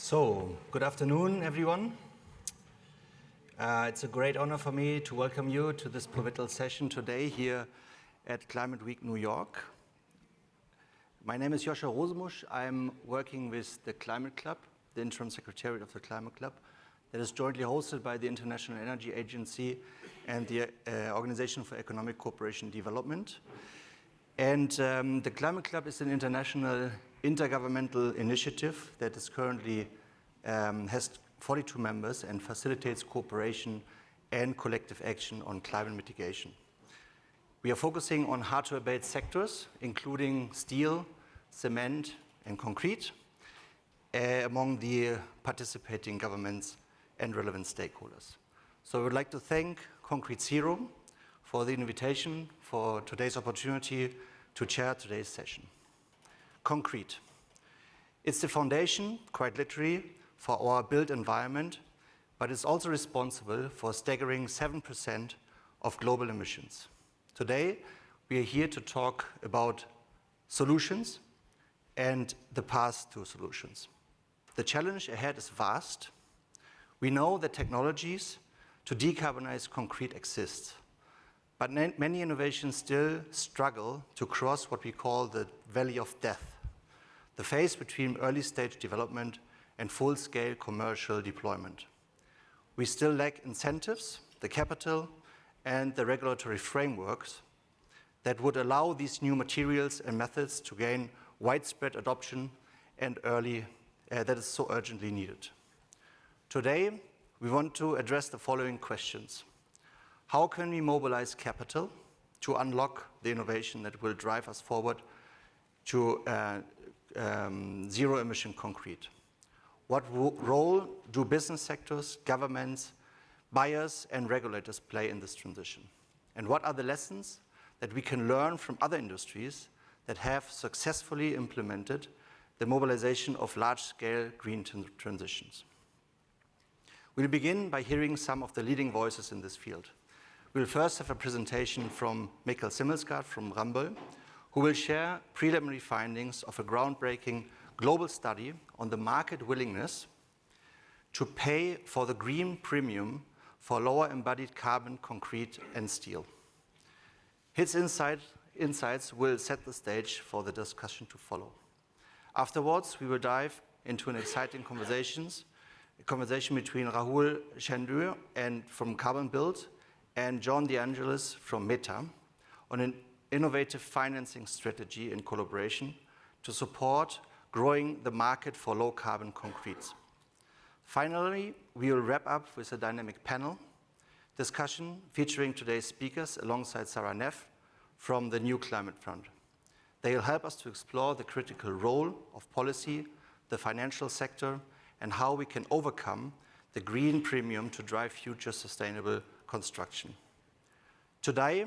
So, good afternoon, everyone. It's a great honor for me to welcome you to this pivotal session today here at Climate Week New York. My name is Joscha Rosemusch. I'm working with the Climate Club, the interim secretariat of the Climate Club, that is jointly hosted by the International Energy Agency and the Organization for Economic Cooperation and Development. And the Climate Club is an international intergovernmental initiative that is currently has 42 members and facilitates cooperation and collective action on climate mitigation. We are focusing on hard-to-abate sectors, including steel, cement, and concrete, among the participating governments and relevant stakeholders. So I would like to thank ConcreteZero for the invitation, for today's opportunity to chair today's session. Concrete. It's the foundation, quite literally, for our built environment, but it's also responsible for a staggering 7% of global emissions. Today, we are here to talk about solutions and the path to solutions. The challenge ahead is vast. We know that technologies to decarbonize concrete exist, but many innovations still struggle to cross what we call the valley of death, the phase between early stage development and full-scale commercial deployment. We still lack incentives, the capital, and the regulatory frameworks that would allow these new materials and methods to gain widespread adoption and that is so urgently needed. Today, we want to address the following questions. How can we mobilize capital to unlock the innovation that will drive us forward to zero-emission concrete? What role do business sectors, governments, buyers, and regulators play in this transition? And what are the lessons that we can learn from other industries that have successfully implemented the mobilization of large-scale green transitions? We'll begin by hearing some of the leading voices in this field. We'll first have a presentation from Mikkel Simmelsgaard from Ramboll, who will share preliminary findings of a groundbreaking global study on the market willingness to pay for the green premium for lower embodied carbon, concrete, and steel. His insights will set the stage for the discussion to follow. Afterwards, we will dive into an exciting conversation between Rahul Chandu from Carbon Build and John DeAngelis from Meta on an innovative financing strategy in collaboration to support growing the market for low-carbon concretes. Finally, we will wrap up with a dynamic panel discussion featuring today's speakers alongside Sarah Neff from the New Climate Fund. They will help us to explore the critical role of policy, the financial sector, and how we can overcome the green premium to drive future sustainable construction. Today,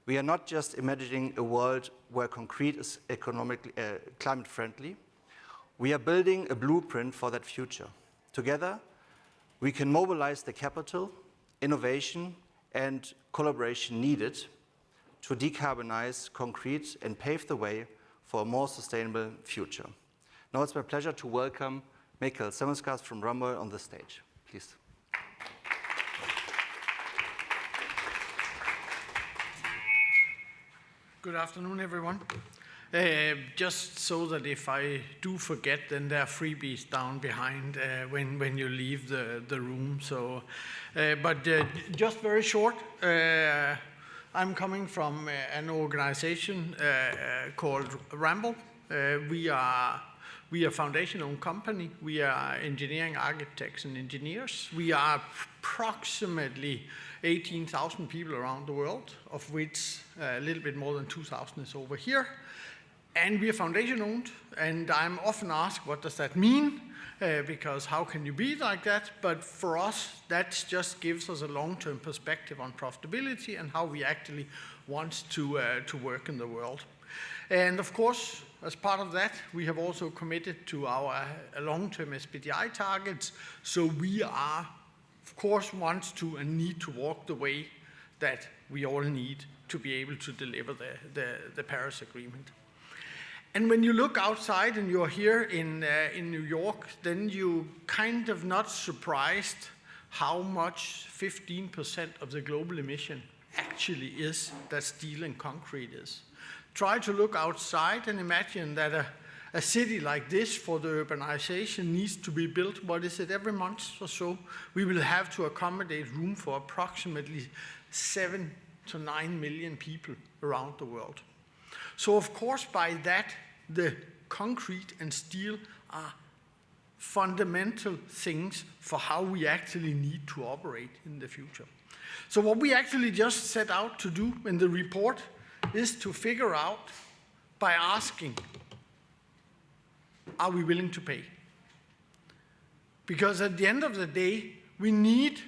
we are not just imagining a world where concrete is economically climate friendly. We are building a blueprint for that future. Together, we can mobilize the capital, innovation, and collaboration needed to decarbonize concrete and pave the way for a more sustainable future. Now it's my pleasure to welcome Mikkel Simmelsgaard from Ramboll on the stage. Please. Good afternoon, everyone. Just so that if I do forget, then there are freebies down behind when you leave the room. So, just very short, I'm coming from an organization called Ramboll. We are a foundation-owned company. We are engineering architects and engineers. We are approximately 18,000 people around the world, of which a little bit more than 2,000 is over here. And we are foundation-owned, and I'm often asked, what does that mean? Because how can you be like that? But for us, that just gives us a long-term perspective on profitability and how we actually want to work in the world. And of course, as part of that, we have also committed to our long-term SBTi targets. So we are, of course, want to and need to walk the way that we all need to be able to deliver the Paris Agreement. And when you look outside and you're here in New York, then you kind of not surprised how much 15% of the global emission actually is that steel and concrete is. Try to look outside and imagine that a city like this for the urbanization needs to be built, what is it, every month or so? We will have to accommodate room for approximately 7 to 9 million people around the world. So of course by that, the concrete and steel are fundamental things for how we actually need to operate in the future. So what we actually just set out to do in the report is to figure out by asking, are we willing to pay? Because at the end of the day, we need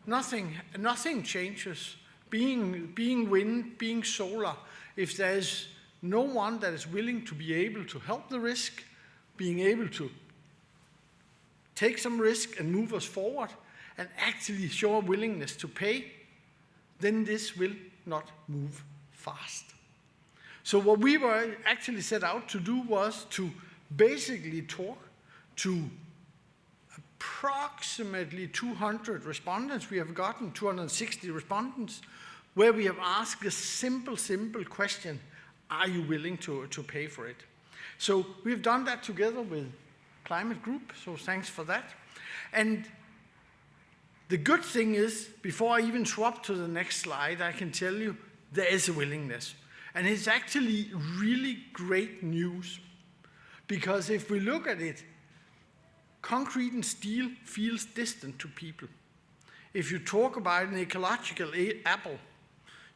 nothing changes, being wind, being solar, if there's no one that is willing to be able to help the risk, being able to take some risk and move us forward, and actually show a willingness to pay, then this will not move fast. So what we were actually set out to do was to basically talk to approximately 200 respondents. We have gotten 260 respondents, where we have asked a simple question: are you willing to pay for it? So we've done that together with Climate Group, so thanks for that. And the good thing is, before I even swap to the next slide, I can tell you there is a willingness. And it's actually really great news, because if we look at it, concrete and steel feels distant to people. If you talk about an ecological apple,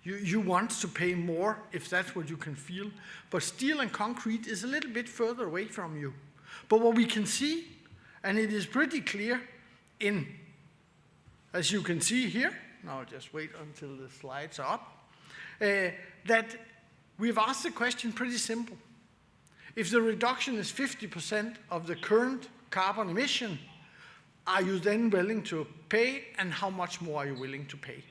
you want to pay more if that's what you can feel. But steel and concrete is a little bit further away from you. But what we can see, and it is pretty clear as you can see here, now I'll just wait until the slides are up, that we've asked the question pretty simple. If the reduction is 50% of the current carbon emission, are you then willing to pay, and how much more are you willing to pay?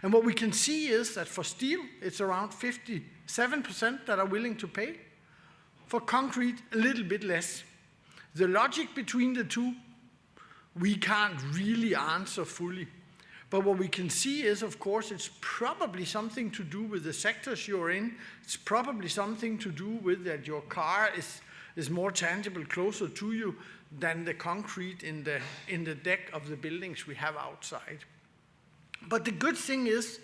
And what we can see is that for steel, it's around 57% that are willing to pay. For concrete, a little bit less. The logic between the two, we can't really answer fully. But what we can see is, of course, it's probably something to do with the sectors you're in. It's probably something to do with that your car is more tangible, closer to you than the concrete in the deck of the buildings we have outside. But the good thing is,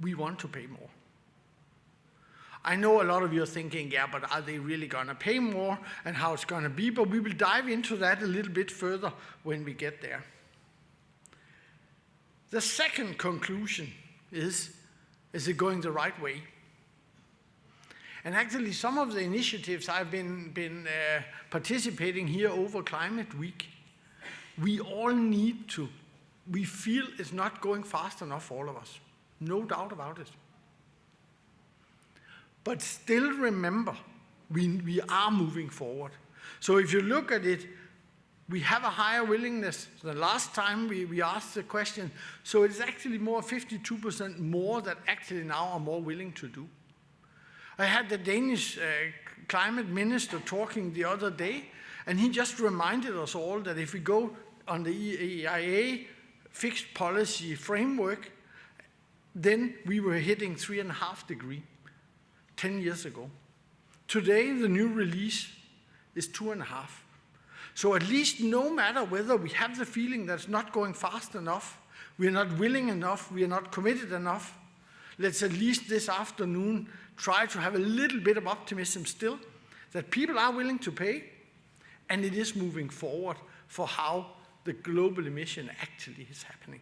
we want to pay more. I know a lot of you are thinking, yeah, but are they really going to pay more, and how it's going to be? But we will dive into that a little bit further when we get there. The second conclusion is it going the right way? And actually, some of the initiatives I've been participating here over Climate Week, we all need to. We feel it's not going fast enough for all of us. No doubt about it. But still remember, we are moving forward. So if you look at it, we have a higher willingness. The last time we asked the question, so it's actually more 52% more that actually now are more willing to do. I had the Danish climate minister talking the other day, and he just reminded us all that if we go on the EIA fixed policy framework, then we were hitting 3.5 degrees 10 years ago. Today, the new release is 2.5. So at least no matter whether we have the feeling that it's not going fast enough, we're not willing enough, we are not committed enough, let's at least this afternoon try to have a little bit of optimism still, that people are willing to pay, and it is moving forward for how the global emission actually is happening.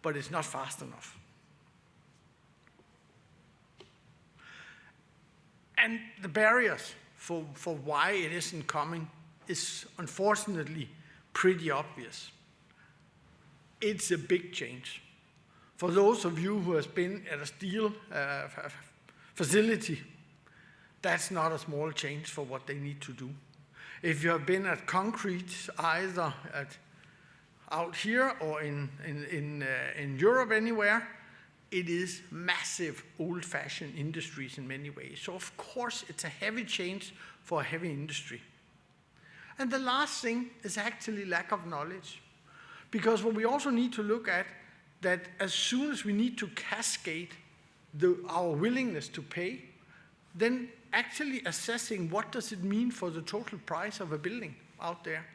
But it's not fast enough. And the barriers for why it isn't coming is unfortunately pretty obvious. It's a big change. For those of you who have been at a steel facility, that's not a small change for what they need to do. If you have been at concrete, either out here or in Europe anywhere, it is massive old-fashioned industries in many ways. So of course it's a heavy change for a heavy industry. And the last thing is actually lack of knowledge. Because what we also need to look at, that as soon as we need to cascade our willingness to pay, then actually assessing what does it mean for the total price of a building out there.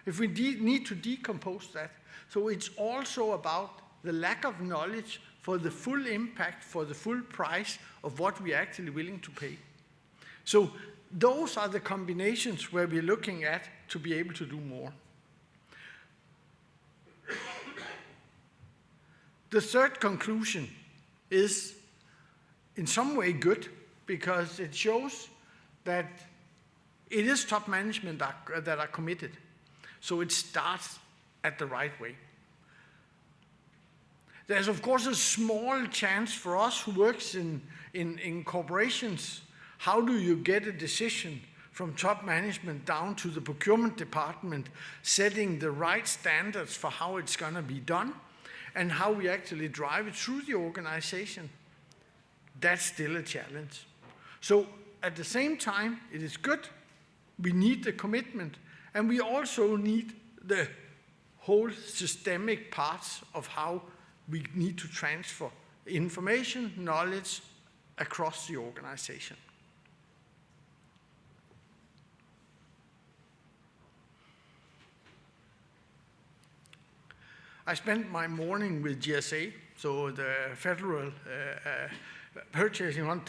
If we need to decompose that. So it's also about the lack of knowledge for the full impact, for the full price of what we're actually willing to pay. So those are the combinations where we're looking at to be able to do more. The third conclusion is in some way good, because it shows that it is top management that are committed. So it starts at the right way. There's of course a small chance for us who works in corporations. How do you get a decision from top management down to the procurement department, setting the right standards for how it's going to be done and how we actually drive it through the organization? That's still a challenge. So at the same time, it is good. We need the commitment, and we also need the whole systemic parts of how we need to transfer information, knowledge across the organization. I spent my morning with GSA, so the federal purchasing one.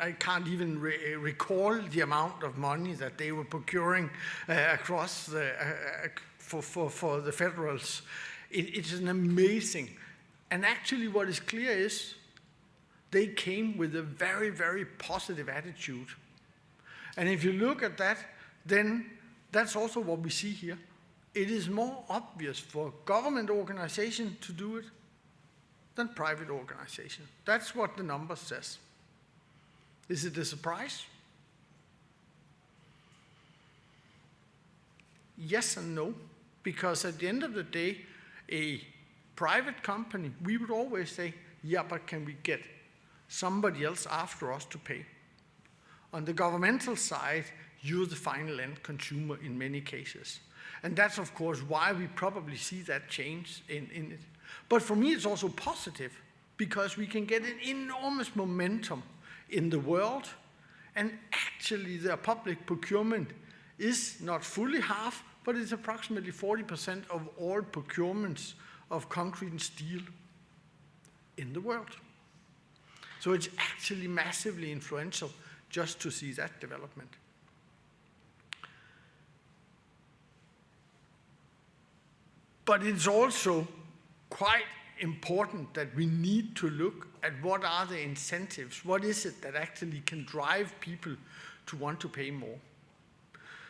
I can't even recall the amount of money that they were procuring across for the federals. It's an amazing. And actually what is clear is they came with a very, very positive attitude. And if you look at that, then that's also what we see here. It is more obvious for government organization to do it than private organization. That's what the number says. Is it a surprise? Yes and no, because at the end of the day, a private company, we would always say, yeah, but can we get somebody else after us to pay? On the governmental side, you're the final end consumer in many cases. And that's, of course, why we probably see that change in it. But for me, it's also positive, because we can get an enormous momentum in the world. And actually, the public procurement is not fully half, but it's approximately 40% of all procurements of concrete and steel in the world. So it's actually massively influential just to see that development. But it's also quite important that we need to look at what are the incentives, what is it that actually can drive people to want to pay more.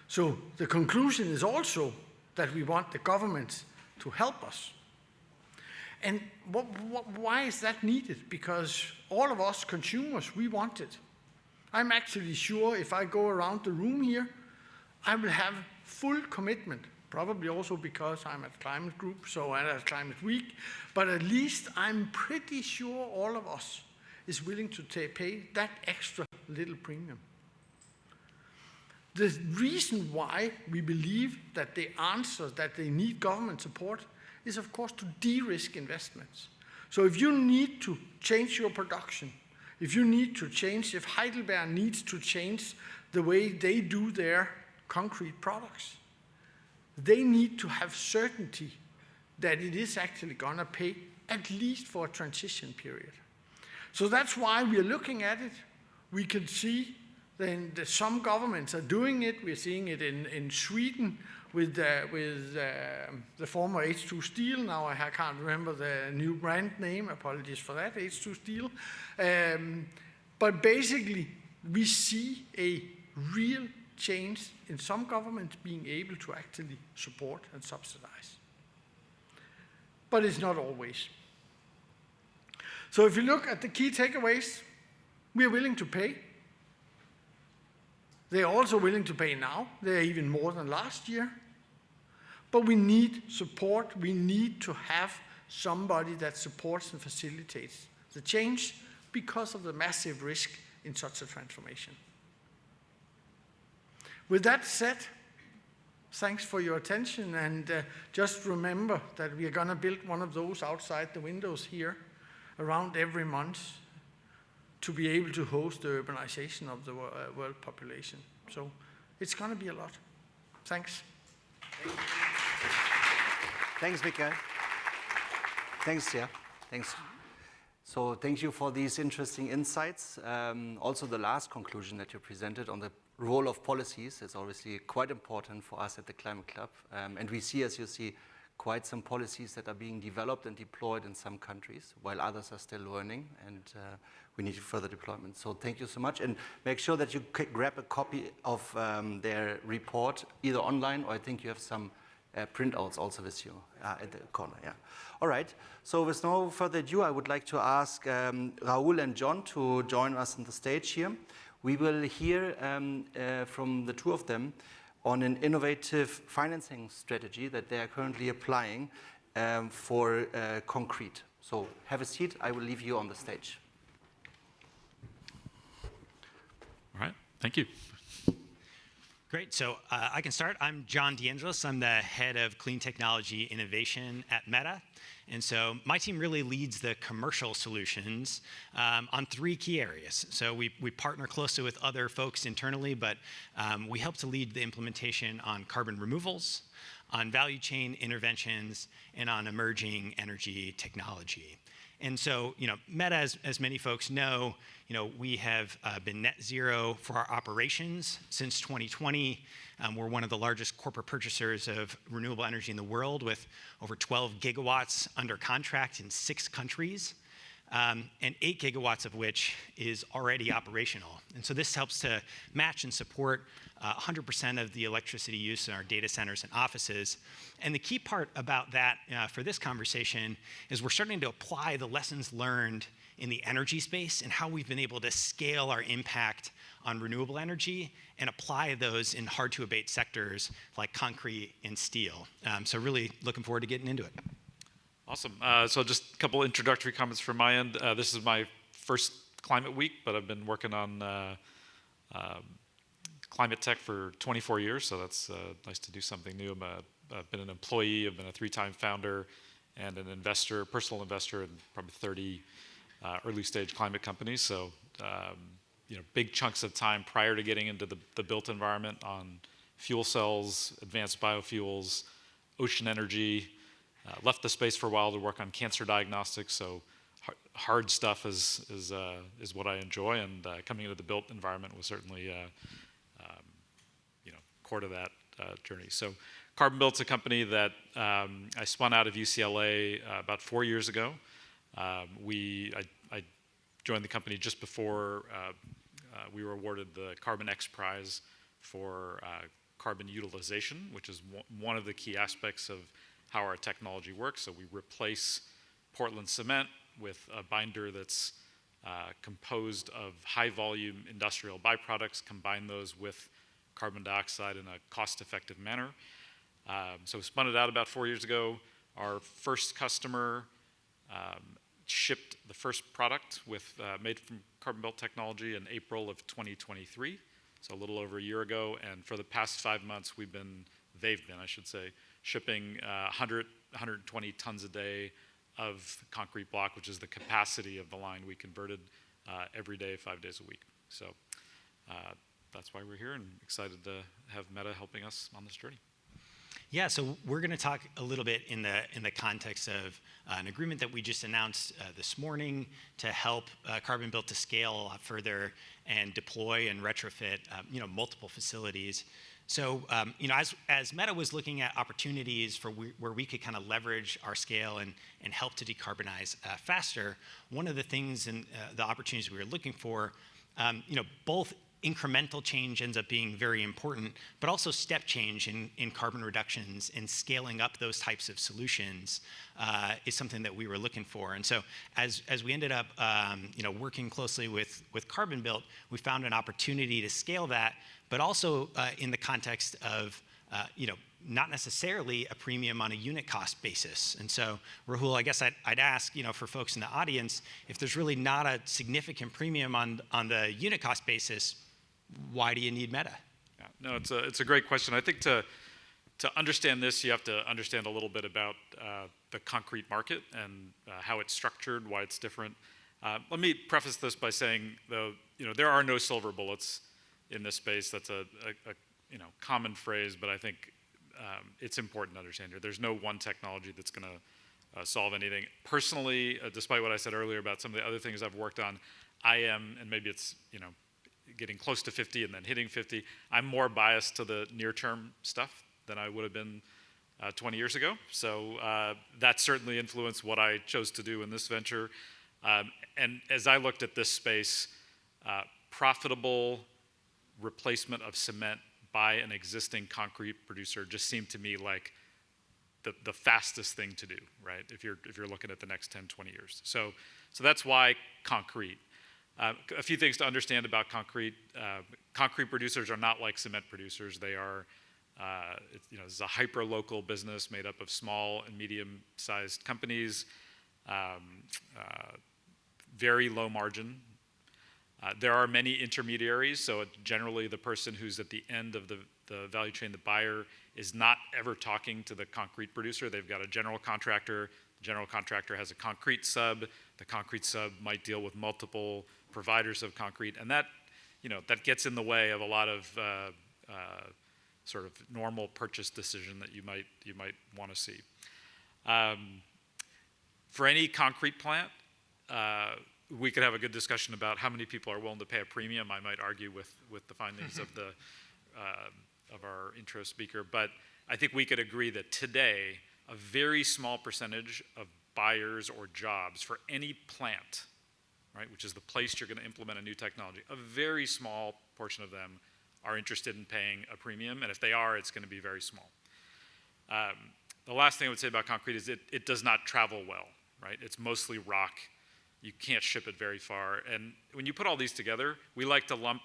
So the conclusion is also that we want the governments to help us. And why is that needed? Because all of us consumers, we want it. I'm actually sure if I go around the room here, I will have full commitment, probably also because I'm at Climate Group, so I'm at Climate Week, but at least I'm pretty sure all of us is willing to pay that extra little premium. The reason why we believe that the answer that they need government support is, of course, to de-risk investments. So if you need to change your production, if you need to change, if Heidelberg needs to change the way they do their concrete products, they need to have certainty that it is actually going to pay at least for a transition period. So that's why we are looking at it. We can see then that some governments are doing it. We're seeing it in Sweden with the former H2 Steel. Now I can't remember the new brand name. Apologies for that, H2 Steel. But basically, we see a real change in some governments being able to actually support and subsidize. But it's not always. So if you look at the key takeaways, we are willing to pay. They are also willing to pay now. They are even more than last year. But we need support. We need to have somebody that supports and facilitates the change because of the massive risk in such a transformation. With that said, thanks for your attention, and just remember that we are going to build one of those outside the windows here around every month to be able to host the urbanization of the world population. So it's going to be a lot. Thanks. Thanks, Mikael. Thanks, yeah. Thanks. So thank you for these interesting insights. Also the last conclusion that you presented on the role of policies is obviously quite important for us at the Climate Club. And we see, as you see, quite some policies that are being developed and deployed in some countries, while others are still learning, and we need further deployment. So thank you so much, and make sure that you grab a copy of their report, either online, or I think you have some printouts also with you at the corner, yeah. All right, so with no further ado, I would like to ask Raoul and John to join us on the stage here. We will hear from the two of them on an innovative financing strategy that they are currently applying for concrete. So have a seat, I will leave you on the stage. All right, thank you. Great, so I can start. I'm John DeAngelis. I'm the head of clean technology innovation at Meta. And so my team really leads the commercial solutions on 3 key areas. So we partner closely with other folks internally, but we help to lead the implementation on carbon removals, on value chain interventions, and on emerging energy technology. And so, Meta, as many folks know, we have been net zero for our operations since 2020. We're one of the largest corporate purchasers of renewable energy in the world, with over 12 gigawatts under contract in 6 countries, and 8 gigawatts of which is already operational. And so this helps to match and support 100% of the electricity use in our data centers and offices. And the key part about that for this conversation is we're starting to apply the lessons learned in the energy space and how we've been able to scale our impact on renewable energy and apply those in hard-to-abate sectors like concrete and steel. So really looking forward to getting into it. Awesome. So just a couple introductory comments from my end. This is my first Climate Week, but I've been working on climate tech for 24 years, so that's nice to do something new. I've been an employee, I've been a 3-time founder, and an investor, personal investor in probably 30 early-stage climate companies. So, big chunks of time prior to getting into the built environment on fuel cells, advanced biofuels, ocean energy. Left the space for a while to work on cancer diagnostics. So, hard stuff is what I enjoy, and coming into the built environment was certainly core to that journey. So CarbonBuilt's a company that I spun out of UCLA about 4 years ago. I joined the company just before we were awarded the Carbon X Prize for carbon utilization, which is one of the key aspects of how our technology works. So we replace Portland cement with a binder that's composed of high-volume industrial byproducts, combine those with carbon dioxide in a cost-effective manner. So we spun it out about 4 years ago. Our first customer shipped the first product made from CarbonBuilt technology in April of 2023, so a little over a year ago. And for the past 5 months, they've been, shipping 120 tons a day of concrete block, which is the capacity of the line we converted every day, 5 days a week. So that's why we're here, and excited to have Meta helping us on this journey. Yeah, so we're going to talk a little bit in the context of an agreement that we just announced this morning to help CarbonBuilt to scale a lot further and deploy and retrofit multiple facilities. So as Meta was looking at opportunities where we could kind of leverage our scale and help to decarbonize faster, one of the things and the opportunities we were looking for, both incremental change ends up being very important, but also step change in carbon reductions and scaling up those types of solutions is something that we were looking for. And so as we ended up working closely with CarbonBuilt, we found an opportunity to scale that, but also in the context of not necessarily a premium on a unit cost basis. And so, Rahul, I guess I'd ask, for folks in the audience, if there's really not a significant premium on the unit cost basis, why do you need Meta? Yeah, no, it's a great question. I think to understand this, you have to understand a little bit about the concrete market and how it's structured, why it's different. Let me preface this by saying, though, there are no silver bullets in this space. That's a common phrase, but I think it's important to understand here. There's no one technology that's going to solve anything. Personally, despite what I said earlier about some of the other things I've worked on, I am, and maybe it's getting close to 50 and then hitting 50, I'm more biased to the near-term stuff than I would have been 20 years ago. So that certainly influenced what I chose to do in this venture. And as I looked at this space, profitable replacement of cement by an existing concrete producer just seemed to me like the fastest thing to do, right? If you're looking at the next 10, 20 years. So that's why concrete. A few things to understand about concrete. Concrete producers are not like cement producers. They are, this is a hyper-local business made up of small and medium-sized companies, very low margin. There are many intermediaries, so generally the person who's at the end of the value chain, the buyer, is not ever talking to the concrete producer. They've got a general contractor. The general contractor has a concrete sub. The concrete sub might deal with multiple providers of concrete, and that gets in the way of a lot of sort of normal purchase decision that you might want to see. For any concrete plant, we could have a good discussion about how many people are willing to pay a premium. I might argue with the findings of our intro speaker, but I think we could agree that today a very small percentage of buyers or jobs for any plant, right, which is the place you're going to implement a new technology, a very small portion of them are interested in paying a premium, and if they are, it's going to be very small. The last thing I would say about concrete is it does not travel well, right? It's mostly rock. You can't ship it very far. And when you put all these together, we like to lump,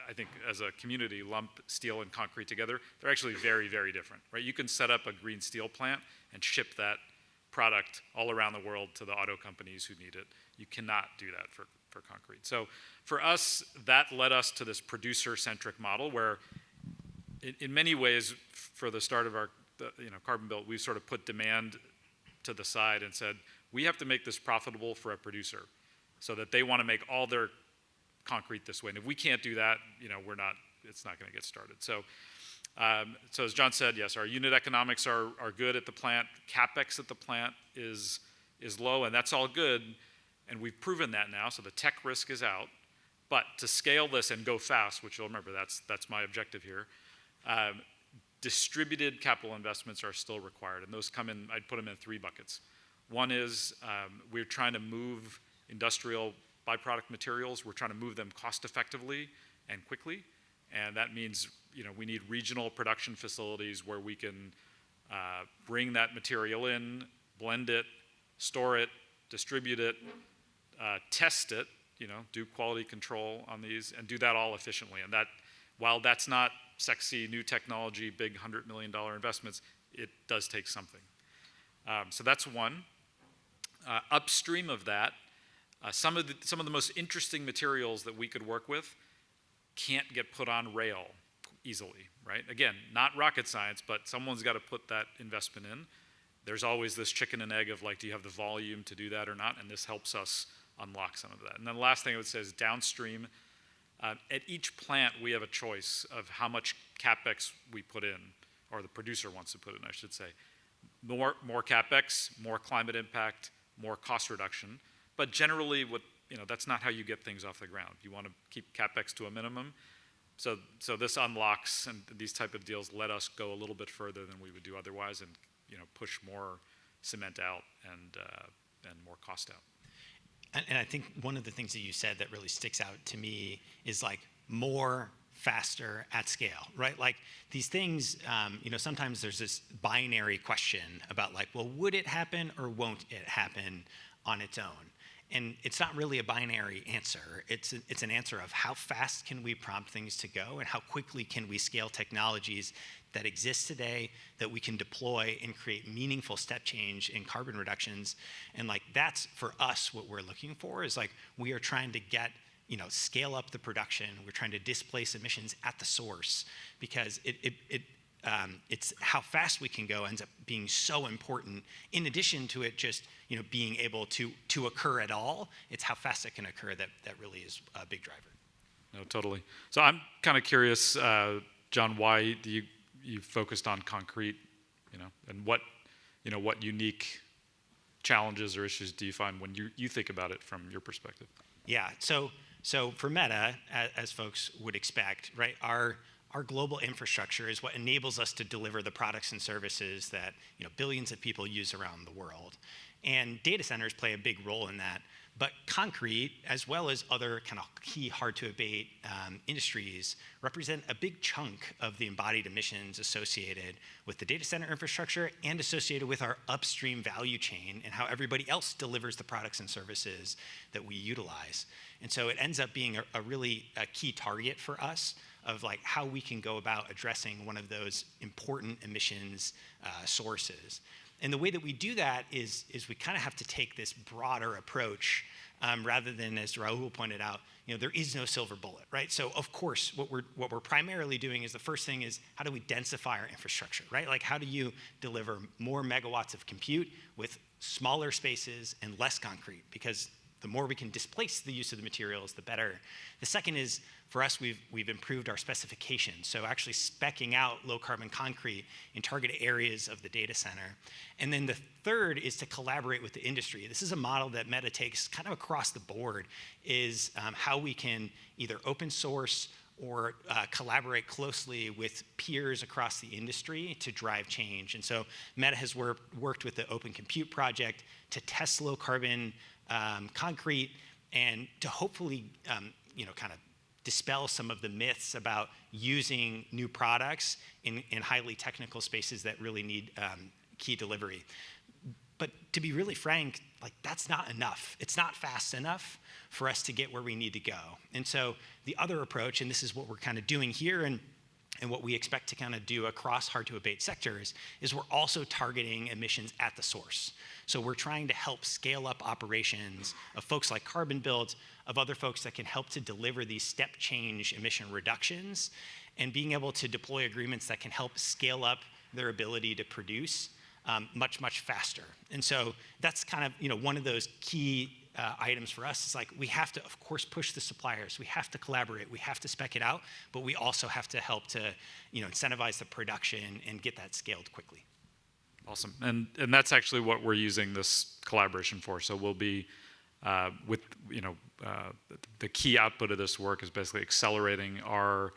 I think as a community, lump steel and concrete together. They're actually very, very different, right? You can set up a green steel plant and ship that product all around the world to the auto companies who need it. You cannot do that for concrete. So for us, that led us to this producer-centric model where in many ways, for the start of our Carbon Built, we sort of put demand to the side and said, we have to make this profitable for a producer so that they want to make all their concrete this way. And if we can't do that, it's not going to get started. So as John said, yes, our unit economics are good at the plant. CapEx at the plant is low, and that's all good. And we've proven that now, so the tech risk is out. But to scale this and go fast, which you'll remember, that's my objective here, distributed capital investments are still required. And those come in, I'd put them in 3 buckets. One is we're trying to move industrial byproduct materials. We're trying to move them cost effectively and quickly. And that means we need regional production facilities where we can bring that material in, blend it, store it, distribute it, test it, do quality control on these, and do that all efficiently. And that, while that's not sexy new technology, big $100 million investments, it does take something. So that's one. Upstream of that, some of the most interesting materials that we could work with can't get put on rail easily, right? Again, not rocket science, but someone's got to put that investment in. There's always this chicken and egg of do you have the volume to do that or not? And this helps us unlock some of that. And then the last thing I would say is downstream. At each plant, we have a choice of how much CapEx we put in, or the producer wants to put in, I should say. More CapEx, more climate impact, more cost reduction. But generally, that's not how you get things off the ground. You want to keep CapEx to a minimum. So this unlocks, and these type of deals let us go a little bit further than we would do otherwise, and push more cement out and more cost out. And I think one of the things that you said that really sticks out to me is more, faster, at scale, right? These things, sometimes there's this binary question about would it happen or won't it happen on its own? And it's not really a binary answer. It's an answer of how fast can we prompt things to go and how quickly can we scale technologies that exists today that we can deploy and create meaningful step change in carbon reductions. And like that's for us what we're looking for is like we are trying to get, scale up the production. We're trying to displace emissions at the source because it's how fast we can go ends up being so important. In addition to it just being able to occur at all, it's how fast it can occur that really is a big driver. No, totally. So I'm kind of curious, John, why do you focused on concrete, and what unique challenges or issues do you find when you think about it from your perspective? Yeah. So for Meta, as folks would expect, right, our global infrastructure is what enables us to deliver the products and services that billions of people use around the world. And data centers play a big role in that. But concrete, as well as other kind of key hard-to-abate industries, represent a big chunk of the embodied emissions associated with the data center infrastructure and associated with our upstream value chain and how everybody else delivers the products and services that we utilize. And so it ends up being a really key target for us of like how we can go about addressing one of those important emissions sources. And the way that we do that is we kind of have to take this broader approach rather than, as Rahul pointed out, there is no silver bullet, right? So of course, what we're primarily doing is the first thing is how do we densify our infrastructure, right? Like how do you deliver more megawatts of compute with smaller spaces and less concrete? Because the more we can displace the use of the materials, the better. The second is, for us, we've improved our specifications. So actually speccing out low carbon concrete in targeted areas of the data center. And then the third is to collaborate with the industry. This is a model that Meta takes kind of across the board, is how we can either open source or collaborate closely with peers across the industry to drive change. And so Meta has worked with the Open Compute Project to test low carbon concrete and to hopefully kind of dispel some of the myths about using new products in highly technical spaces that really need key delivery. But to be really frank, like that's not enough. It's not fast enough for us to get where we need to go. And so the other approach, and this is what we're kind of doing here and what we expect to kind of do across hard-to-abate sectors, is we're also targeting emissions at the source. So we're trying to help scale up operations of folks like Carbon Built, of other folks that can help to deliver these step change emission reductions, and being able to deploy agreements that can help scale up their ability to produce much, much faster. And so that's kind of one of those key items for us. It's like we have to, of course, push the suppliers. We have to collaborate. We have to spec it out, but we also have to help to incentivize the production and get that scaled quickly. Awesome, and that's actually what we're using this collaboration for. So we'll be with the key output of this work is basically accelerating our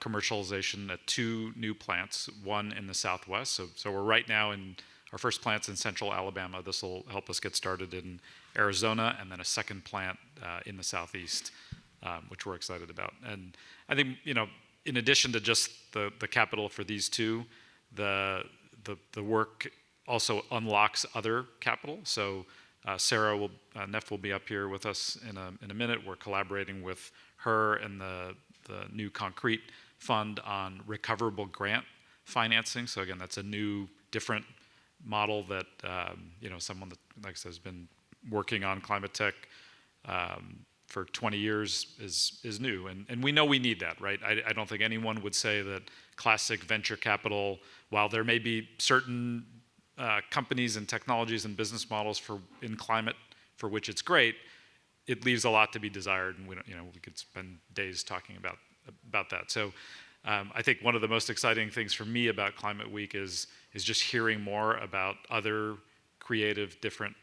commercialization at 2 new plants, one in the Southwest. So we're right now in our first plant's in Central Alabama. This will help us get started in Arizona, and then a second plant in the Southeast, which we're excited about. And I think in addition to just the capital for these 2, the work also unlocks other capital. So Sarah Neff will be up here with us in a minute. We're collaborating with her and the new concrete fund on recoverable grant financing. So again, that's a new, different model that someone that, like I said, has been working on climate tech for 20 years is new, and we know we need that, right? I don't think anyone would say that classic venture capital, while there may be certain companies and technologies and business models in climate for which it's great, it leaves a lot to be desired, and we could spend days talking about that. So I think one of the most exciting things for me about Climate Week is just hearing more about other creative, different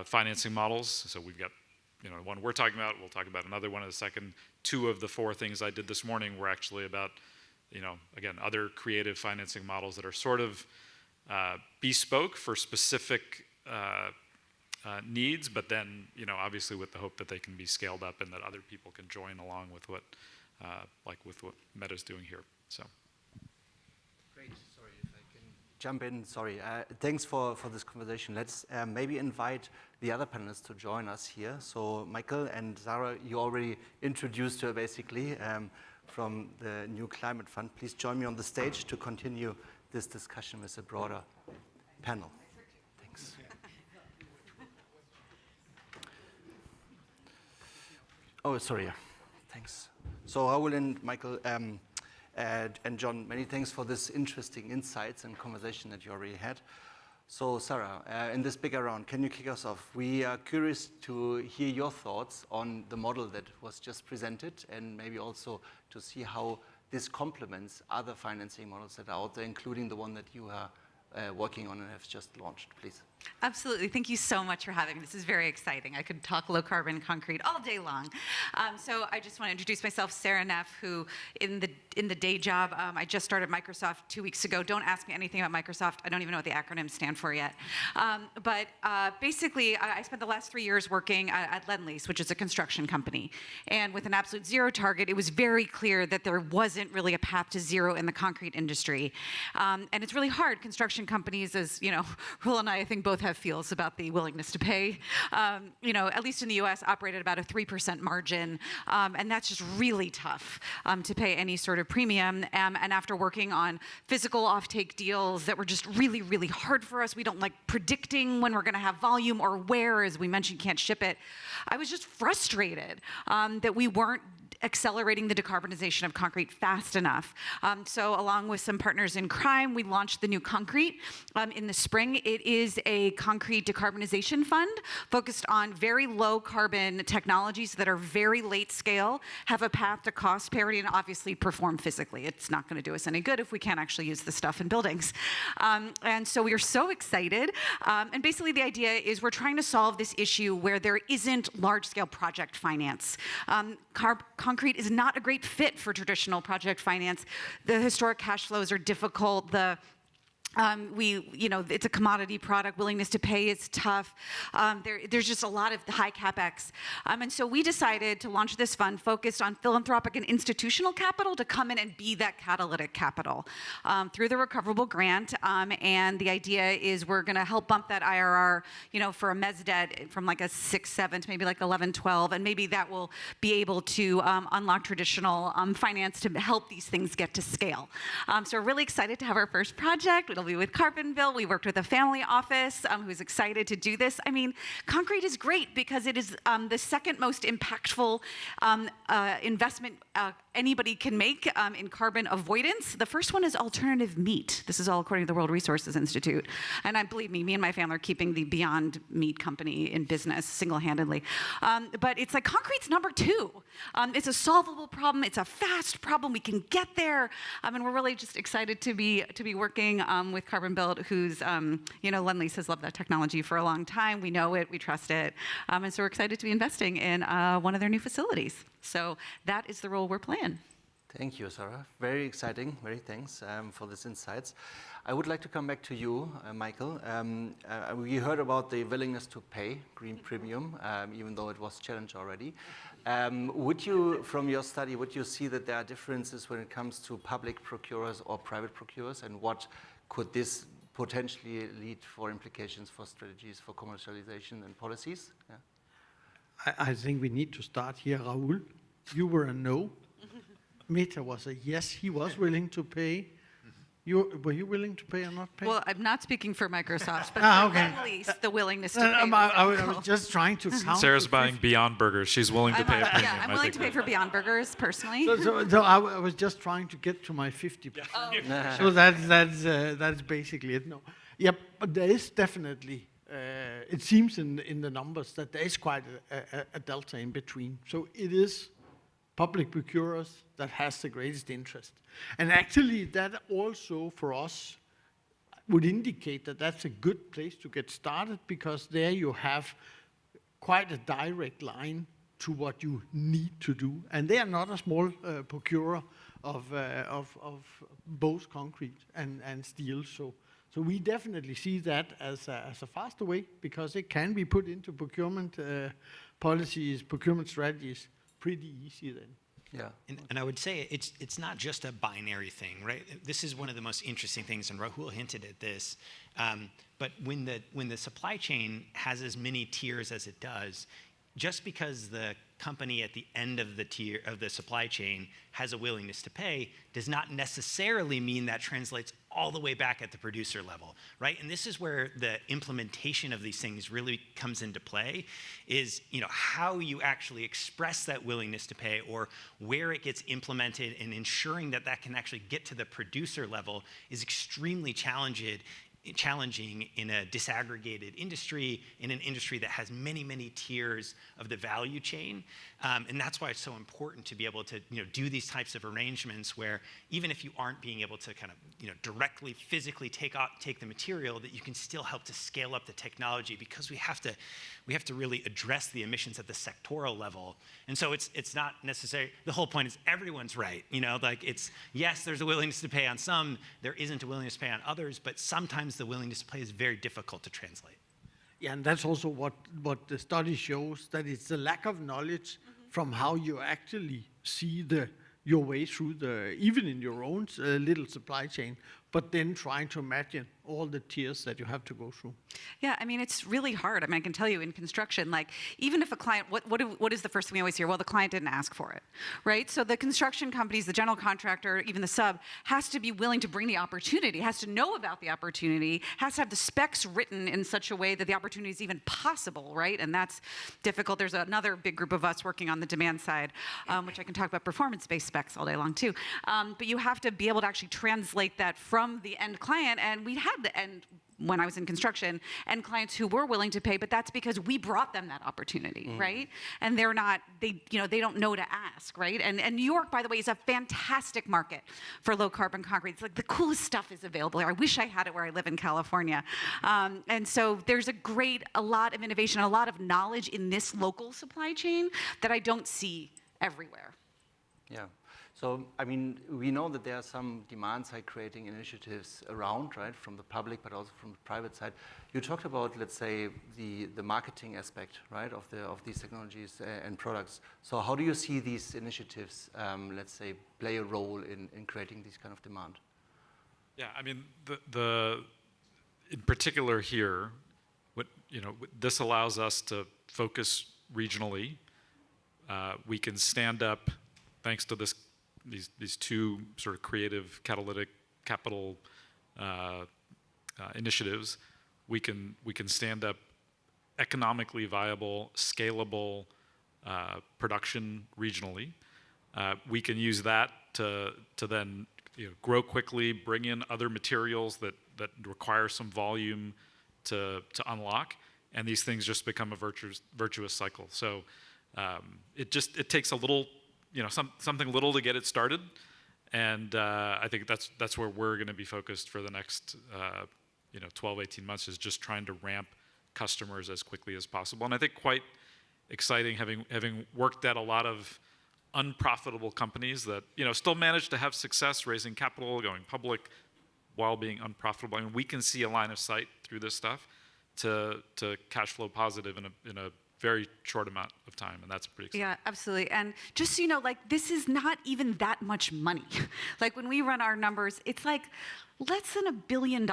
financing models. So we've got the one we're talking about. We'll talk about another one in a second. 2 of the 4 things I did this morning were actually about again, other creative financing models that are sort of bespoke for specific needs, but then obviously with the hope that they can be scaled up and that other people can join along with what Meta's doing here. So great. Sorry if I can jump in, sorry. Thanks for this conversation. Let's maybe invite the other panelists to join us here. So Michael and Sarah, you already introduced her basically from the New Climate Fund. Please join me on the stage to continue this discussion with a broader panel. Thanks. Oh, sorry. Thanks. So Raoul and Michael and John, many thanks for this interesting insights and conversation that you already had. So Sarah, in this bigger round, can you kick us off? We are curious to hear your thoughts on the model that was just presented and maybe also to see how this complements other financing models that are out there, including the one that you are working on and have just launched, please. Absolutely. Thank you so much for having me. This is very exciting. I could talk low carbon concrete all day long. So I just want to introduce myself, Sarah Neff, who in the day job, I just started Microsoft 2 weeks ago. Don't ask me anything about Microsoft. I don't even know what the acronyms stand for yet. But basically, I spent the last 3 years working at Lend-Lease, which is a construction company. And with an absolute zero target, it was very clear that there wasn't really a path to zero in the concrete industry. And it's really hard. Construction companies, as you know, Roel and I think both have feels about the willingness to pay. You know, at least in the US, operate at about a 3% margin. And that's just really tough to pay any sort of premium. And after working on physical offtake deals that were just really, really hard for us, we don't like predicting when we're going to have volume or where, as we mentioned, can't ship it. I was just frustrated that we weren't accelerating the decarbonization of concrete fast enough. So along with some partners in crime, we launched the new Concrete in the spring. It is a concrete decarbonization fund focused on very low carbon technologies that are very late scale, have a path to cost parity, and obviously perform physically. It's not going to do us any good if we can't actually use the stuff in buildings. And so we are so excited. And basically the idea is we're trying to solve this issue where there isn't large scale project finance. Concrete is not a great fit for traditional project finance. The historic cash flows are difficult. You know, it's a commodity product. Willingness to pay is tough. There's just a lot of high capex. And so we decided to launch this fund focused on philanthropic and institutional capital to come in and be that catalytic capital through the recoverable grant. And the idea is we're going to help bump that IRR, you know, for a mezz debt from like a 6, 7 to maybe like 11, 12. And maybe that will be able to unlock traditional finance to help these things get to scale. So we're really excited to have our first project. It'll be with Carpenville. We worked with a family office who's excited to do this. I mean, concrete is great because it is the second most impactful investment anybody can make in carbon avoidance. The first one is alternative meat. This is all according to the World Resources Institute. And believe me and my family are keeping the Beyond Meat company in business single-handedly. But it's like concrete's number 2. It's a solvable problem. It's a fast problem. We can get there. And we're really just excited to be working with Carpenville, who's, you know, Lend-Lease has loved that technology for a long time. We know it. We trust it. And so we're excited to be investing in one of their new facilities. So that is the role we're playing. Thank you, Sarah. Very exciting. Very thanks for these insights. I would like to come back to you, Michael. We heard about the willingness to pay green premium, even though it was challenged already. Would you, from your study, would you see that there are differences when it comes to public procurers or private procurers, and what could this potentially lead for implications for strategies for commercialization and policies? Yeah. I think we need to start here, Raoul. You were a no. Meta was a yes. He was willing to pay. Were you willing to pay or not pay? Well, I'm not speaking for Microsoft, but okay. at least the willingness to pay. I was just trying to count. Sarah's buying Beyond Burgers. She's willing to pay a premium. Yeah, I'm willing to pay for Beyond Burgers personally. So I was just trying to get to my 50%. Oh. So that's basically it. No. Yep, but there is definitely. It seems in the numbers that there is quite a delta in between. So it is public procurers that has the greatest interest. And actually that also for us would indicate that that's a good place to get started, because there you have quite a direct line to what you need to do. And they are not a small procurer of both concrete and steel. So we definitely see that as a faster way, because it can be put into procurement policies, procurement strategies pretty easy then. Yeah. And I would say it's not just a binary thing, right? This is one of the most interesting things, and Rahul hinted at this. But when the supply chain has as many tiers as it does, just because the company at the end of the tier of the supply chain has a willingness to pay does not necessarily mean that translates all the way back at the producer level, right? And this is where the implementation of these things really comes into play, is how you actually express that willingness to pay, or where it gets implemented, and ensuring that that can actually get to the producer level is extremely challenging in a disaggregated industry, in an industry that has many, many tiers of the value chain. And that's why it's so important to be able to do these types of arrangements where even if you aren't being able to kind of directly physically take the material, that you can still help to scale up the technology, because we have to really address the emissions at the sectoral level. And so it's not necessary. The whole point is everyone's right. Yes, there's a willingness to pay on some, there isn't a willingness to pay on others, but sometimes the willingness to pay is very difficult to translate. Yeah, and that's also what the study shows, that it's the lack of knowledge from how you actually see your way through even in your own little supply chain, but then trying to imagine all the tiers that you have to go through. Yeah, I mean, it's really hard. I mean, I can tell you in construction, like, even if a client, what is the first thing we always hear? Well, the client didn't ask for it, right? So the construction companies, the general contractor, even the sub, has to be willing to bring the opportunity, has to know about the opportunity, has to have the specs written in such a way that the opportunity is even possible, right? And that's difficult. There's another big group of us working on the demand side, which I can talk about performance-based specs all day long too. But you have to be able to actually translate that from the end client, and we had the end, when I was in construction, and clients who were willing to pay, but that's because we brought them that opportunity, right? And they're not, they don't know to ask, right? And New York, by the way, is a fantastic market for low carbon concrete. It's like the coolest stuff is available here. I wish I had it where I live in California. And so there's a lot of innovation, a lot of knowledge in this local supply chain that I don't see everywhere. Yeah. So, I mean, we know that there are some demand-side creating initiatives around, right, from the public, but also from the private side. You talked about, let's say, the marketing aspect, right, of these technologies and products. So how do you see these initiatives, let's say, play a role in creating this kind of demand? Yeah, I mean, in particular here, this allows us to focus regionally. We can stand up, thanks to these two sort of creative catalytic capital initiatives, we can stand up economically viable, scalable production regionally. We can use that to then grow quickly, bring in other materials that require some volume to unlock, and these things just become a virtuous cycle. So it takes a little, something little to get it started, and I think that's where we're going to be focused for the next 12, 18 months, is just trying to ramp customers as quickly as possible. And I think quite exciting, having worked at a lot of unprofitable companies that still manage to have success raising capital, going public, while being unprofitable. I mean, we can see a line of sight through this stuff to cash flow positive in a very short amount of time, and that's pretty exciting. Yeah, absolutely. And just so you know, like, this is not even that much money. Like, when we run our numbers, it's like less than $1 billion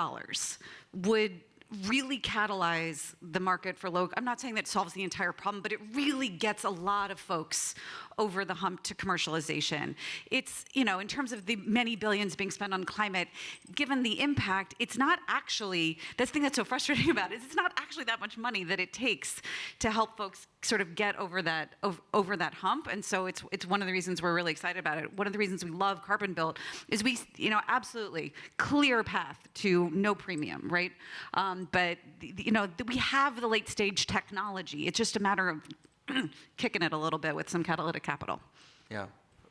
would really catalyze the market for low. I'm not saying that solves the entire problem, but it really gets a lot of folks over the hump to commercialization. It's, in terms of the many billions being spent on climate, given the impact, it's not actually, that's the thing that's so frustrating about it, is it's not actually that much money that it takes to help folks sort of get over that hump. And so it's one of the reasons we're really excited about it. One of the reasons we love Carbon Built is we, absolutely clear path to no premium, right? But we have the late stage technology. It's just a matter of kicking it a little bit with some catalytic capital. Yeah.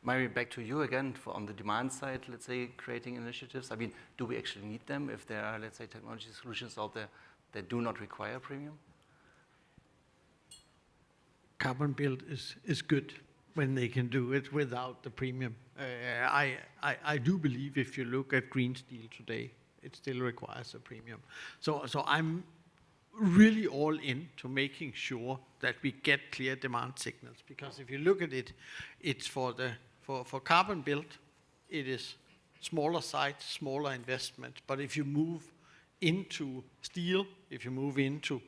Maybe back to you again on the demand side, let's say, creating initiatives. I mean, do we actually need them if there are, let's say, technology solutions out there that do not require premium? Carbon Built is good when they can do it without the premium. I do believe if you look at green steel today, it still requires a premium. So I'm really all in to making sure that we get clear demand signals, because if you look at it, it's for the For carbon built, it is smaller sites, smaller investment. But if you move into steel, if you move into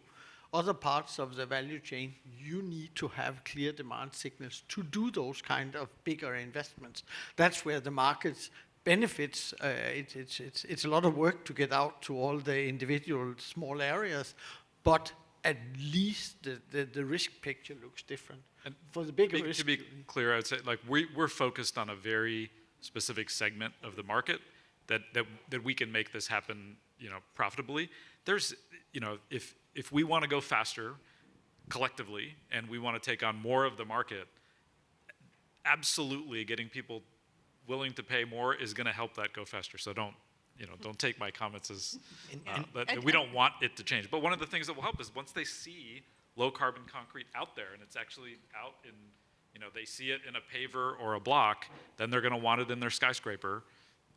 other parts of the value chain, you need to have clear demand signals to do those kind of bigger investments. That's where the market benefits. It's a lot of work to get out to all the individual small areas, but at least the risk picture looks different. And for the bigger risk, to be clear, I would say like we're focused on a very specific segment of the market that we can make this happen, profitably. There's, if we want to go faster collectively and we want to take on more of the market, absolutely getting people willing to pay more is going to help that go faster. So don't take my comments as that we don't want it to change. But one of the things that will help is once they see low carbon concrete out there and it's actually out in, they see it in a paver or a block, then they're going to want it in their skyscraper,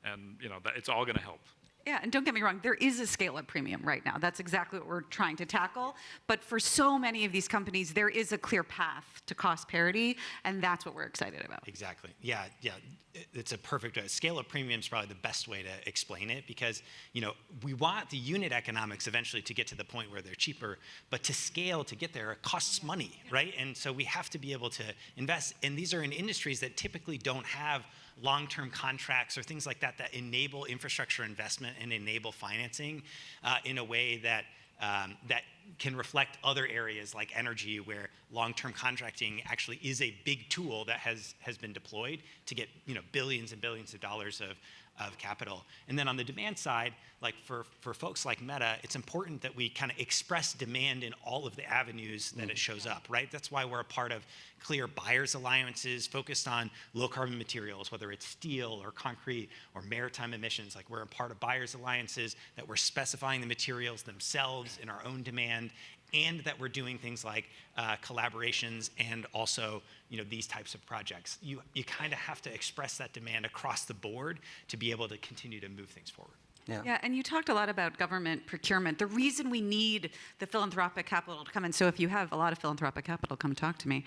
and it's all going to help. Yeah, and don't get me wrong, there is a scale-up premium right now. That's exactly what we're trying to tackle. But for so many of these companies, there is a clear path to cost parity, and that's what we're excited about. Exactly. Yeah. It's a perfect way. Scale-up premium is probably the best way to explain it, because we want the unit economics eventually to get to the point where they're cheaper, but to scale to get there, it costs money, right? And so we have to be able to invest. And these are in industries that typically don't have long-term contracts or things like that enable infrastructure investment and enable financing in a way that can reflect other areas like energy, where long-term contracting actually is a big tool that has been deployed to get billions and billions of dollars of capital. And then on the demand side, like for folks like Meta, it's important that we kind of express demand in all of the avenues that it shows up, right? That's why we're a part of clear buyers alliances focused on low carbon materials, whether it's steel or concrete or maritime emissions. Like we're a part of buyers alliances that we're specifying the materials themselves in our own demand, and that we're doing things like collaborations and also these types of projects. You kind of have to express that demand across the board to be able to continue to move things forward. Yeah, and you talked a lot about government procurement. The reason we need the philanthropic capital to come in, so if you have a lot of philanthropic capital, come talk to me,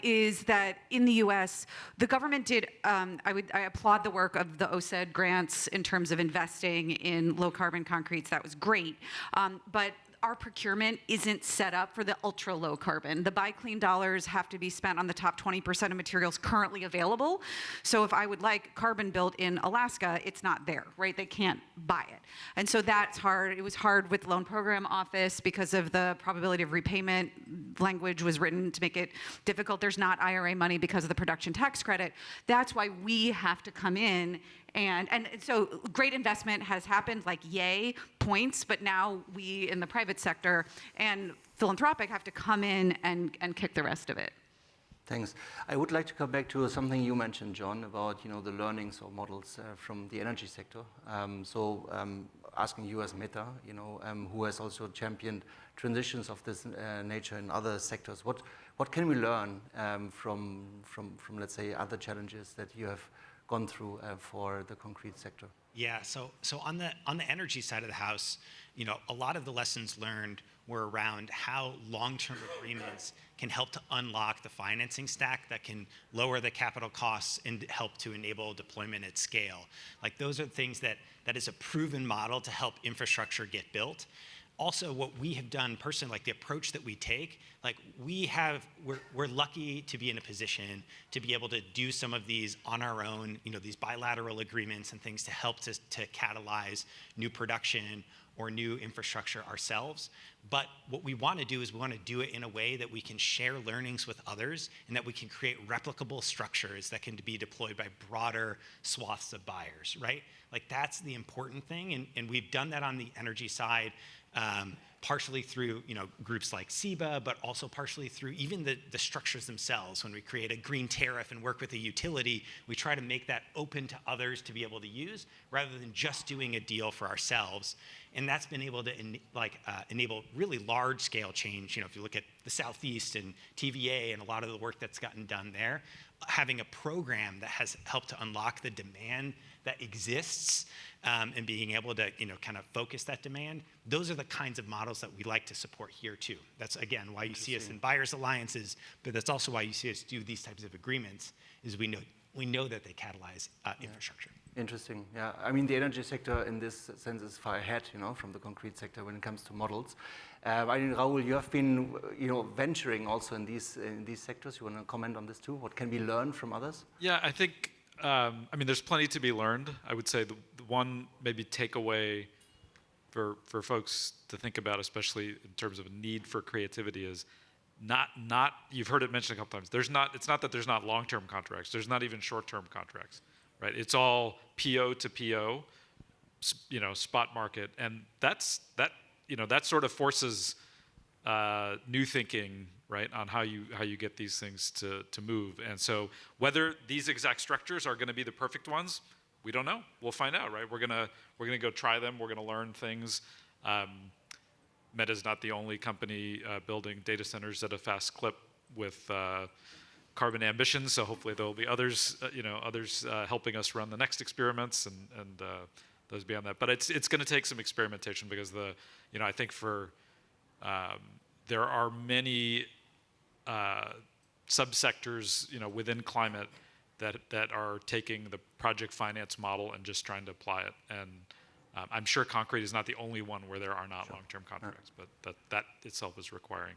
is that in the US, the government did, I applaud the work of the OSED grants in terms of investing in low carbon concretes. That was great. But our procurement isn't set up for the ultra low carbon. The buy clean dollars have to be spent on the top 20% of materials currently available. So if I would like carbon built in Alaska, it's not there, right? They can't buy it. And so that's hard. It was hard with Loan Program Office because of the probability of repayment language was written to make it difficult. There's not IRA money because of the production tax credit. That's why we have to come in and so great investment has happened, like yay, points, but now we in the private sector and philanthropic have to come in and kick the rest of it. Thanks. I would like to come back to something you mentioned, John, about the learnings or models from the energy sector. Asking you as Meta, who has also championed transitions of this nature in other sectors. What can we learn from let's say other challenges that you have gone through for the concrete sector? Yeah, so on the energy side of the house, a lot of the lessons learned were around how long-term agreements can help to unlock the financing stack that can lower the capital costs and help to enable deployment at scale. Like those are things that is a proven model to help infrastructure get built. Also, what we have done personally, like the approach that we take, like we're lucky to be in a position to be able to do some of these on our own, these bilateral agreements and things to help to catalyze new production or new infrastructure ourselves. But what we want to do is we want to do it in a way that we can share learnings with others and that we can create replicable structures that can be deployed by broader swaths of buyers, right? Like that's the important thing, and we've done that on the energy side. Partially through groups like SEBA, but also partially through even the structures themselves. When we create a green tariff and work with a utility, we try to make that open to others to be able to use, rather than just doing a deal for ourselves. And that's been able to enable really large scale change. If you look at the Southeast and TVA and a lot of the work that's gotten done there, having a program that has helped to unlock the demand that exists and being able to kind of focus that demand, those are the kinds of models that we like to support here too. That's again why you see us in buyers alliances, but that's also why you see us do these types of agreements, is we know we know that they catalyze infrastructure. Interesting. Yeah, I mean the energy sector in this sense is far ahead, from the concrete sector when it comes to models. I mean, Raul, you have been, venturing also in these sectors. You want to comment on this too? What can we learn from others? Yeah, I think. I mean, there's plenty to be learned. I would say the one maybe takeaway for folks to think about, especially in terms of a need for creativity, is not. You've heard it mentioned a couple times. It's not that there's not long-term contracts. There's not even short-term contracts. Right? It's all PO to PO, spot market, and that sort of forces new thinking, right, on how you get these things to move. And so whether these exact structures are going to be the perfect ones, we don't know. We'll find out, right? We're gonna go try them. We're gonna learn things. Meta's not the only company building data centers at a fast clip with carbon ambitions, so hopefully there will be others, helping us run the next experiments and those beyond that. But it's going to take some experimentation because I think there are many subsectors, within climate that are taking the project finance model and just trying to apply it. And I'm sure concrete is not the only one where there are not long-term contracts, but that itself is requiring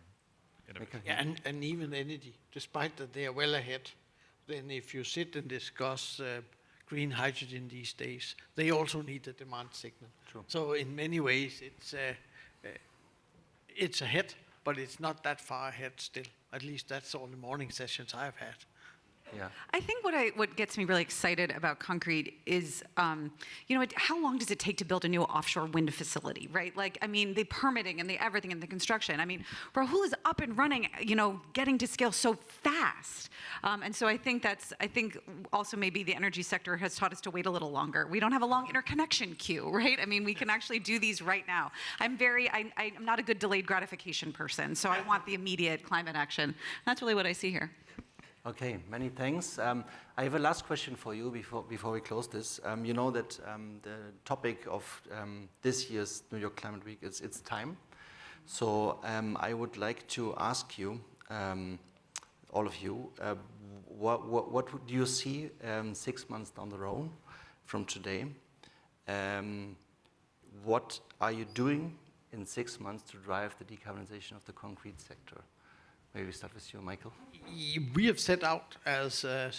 innovation. Yeah, and even energy, despite that they are well ahead, then if you sit and discuss green hydrogen these days, they also need a demand signal. True. So in many ways, it's ahead, but it's not that far ahead still. At least that's all the morning sessions I've had. Yeah. I think what gets me really excited about concrete is, how long does it take to build a new offshore wind facility, right? Like, I mean, the permitting and the everything and the construction. I mean, Rahul is up and running, getting to scale so fast. And so I think also maybe the energy sector has taught us to wait a little longer. We don't have a long interconnection queue, right? I mean, we can actually do these right now. I'm not a good delayed gratification person, so I want the immediate climate action. That's really what I see here. Okay, many thanks. I have a last question for you before we close this. You know that the topic of this year's New York Climate Week is it's time. So I would like to ask you, all of you, what do you see 6 months down the road from today? What are you doing in 6 months to drive the decarbonization of the concrete sector? Maybe we start with you, Michael. We have set out as a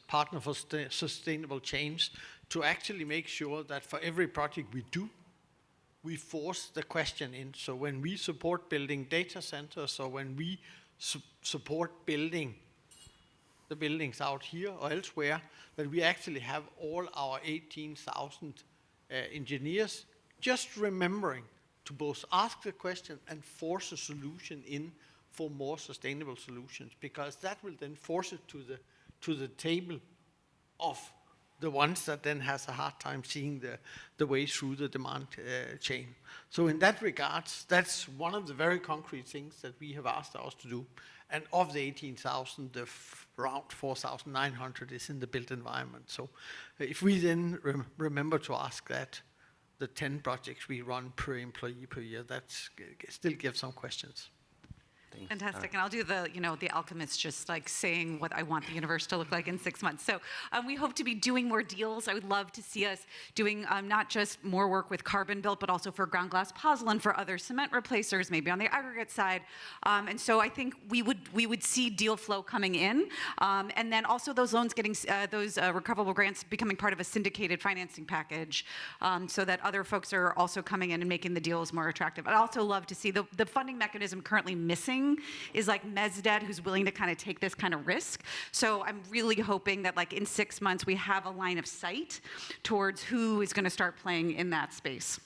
partner for sustainable change to actually make sure that for every project we do, we force the question in. So when we support building data centers, or when we support building the buildings out here or elsewhere, that we actually have all our 18,000 engineers just remembering to both ask the question and force a solution in for more sustainable solutions, because that will then force it to the table of the ones that then has a hard time seeing the way through the demand chain. So in that regards, that's one of the very concrete things that we have asked ours to do. And of the 18,000, around 4,900 is in the built environment. So if we then remember to ask that, the 10 projects we run per employee per year, that still gives some questions. Fantastic, and I'll do the alchemist, just like saying what I want the universe to look like in 6 months. So we hope to be doing more deals. I would love to see us doing not just more work with carbon built, but also for ground glass pozzolan, for other cement replacers, maybe on the aggregate side. And so I think we would see deal flow coming in, and then also those loans getting those recoverable grants becoming part of a syndicated financing package, so that other folks are also coming in and making the deals more attractive. I'd also love to see the funding mechanism currently missing is like Mesdebt, who's willing to kind of take this kind of risk. So I'm really hoping that like in 6 months we have a line of sight towards who is going to start playing in that space.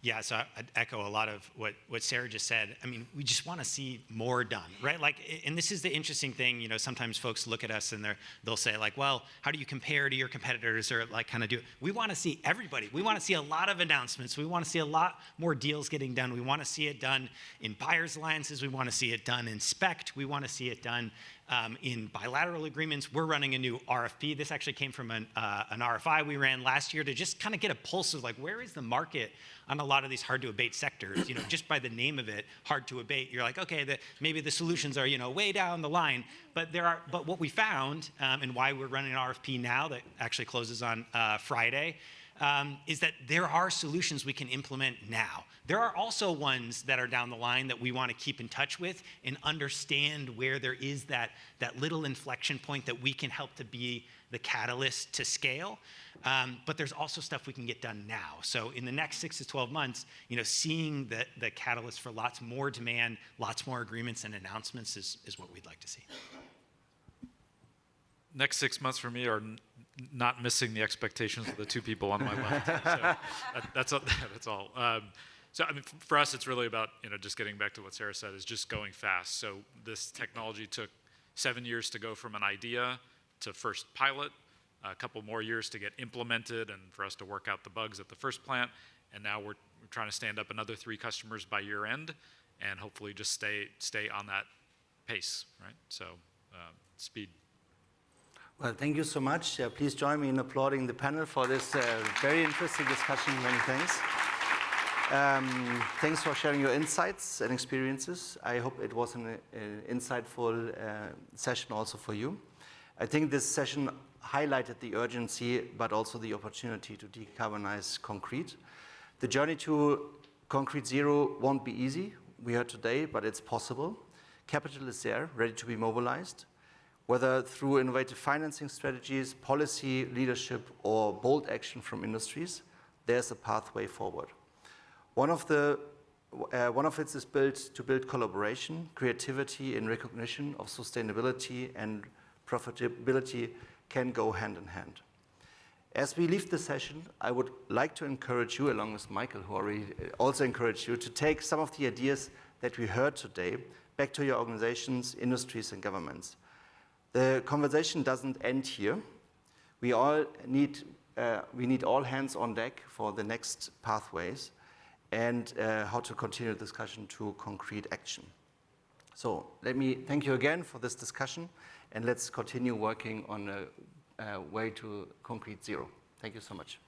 Yeah, so I'd echo a lot of what Sarah just said. I mean, we just want to see more done, right? Like, and this is the interesting thing, sometimes folks look at us and they'll say like, well, how do you compare to your competitors, or like kind of do it? We want to see everybody. We want to see a lot of announcements. We want to see a lot more deals getting done. We want to see it done in buyers alliances. We want to see it done in SPECT. We want to see it done in bilateral agreements. We're running a new RFP. This actually came from an RFI we ran last year to just kind of get a pulse of like, where is the market on a lot of these hard to abate sectors? You know, just by the name of it, hard to abate, you're like, okay, maybe the solutions are, you know, way down the line. But what we found, and why we're running an RFP now that actually closes on Friday, is that there are solutions we can implement now. There are also ones that are down the line that we want to keep in touch with and understand where there is that little inflection point that we can help to be the catalyst to scale. But there's also stuff we can get done now. So in the next 6 to 12 months, you know, seeing the catalyst for lots more demand, lots more agreements and announcements is what we'd like to see. Next 6 months for me are not missing the expectations of the two people on my left. So that's all. So I mean, for us, it's really about, you know, just getting back to what Sarah said, is just going fast. So this technology took 7 years to go from an idea to first pilot, a couple more years to get implemented and for us to work out the bugs at the first plant. And now we're trying to stand up another 3 customers by year end and hopefully just stay on that pace, right? So speed. Well, thank you so much. Please join me in applauding the panel for this very interesting discussion. Many thanks. Thanks for sharing your insights and experiences. I hope it was an insightful session also for you. I think this session highlighted the urgency, but also the opportunity to decarbonize concrete. The journey to ConcreteZero won't be easy, we heard today, but it's possible. Capital is there, ready to be mobilized. Whether through innovative financing strategies, policy leadership, or bold action from industries, there's a pathway forward. One of it is to build collaboration, creativity in recognition of sustainability and profitability can go hand in hand. As we leave the session, I would like to encourage you, along with Michael, who already also encouraged you, to take some of the ideas that we heard today back to your organizations, industries, and governments. The conversation doesn't end here. We need all hands on deck for the next pathways and how to continue the discussion to concrete action. So let me thank you again for this discussion, and let's continue working on a way to ConcreteZero. Thank you so much.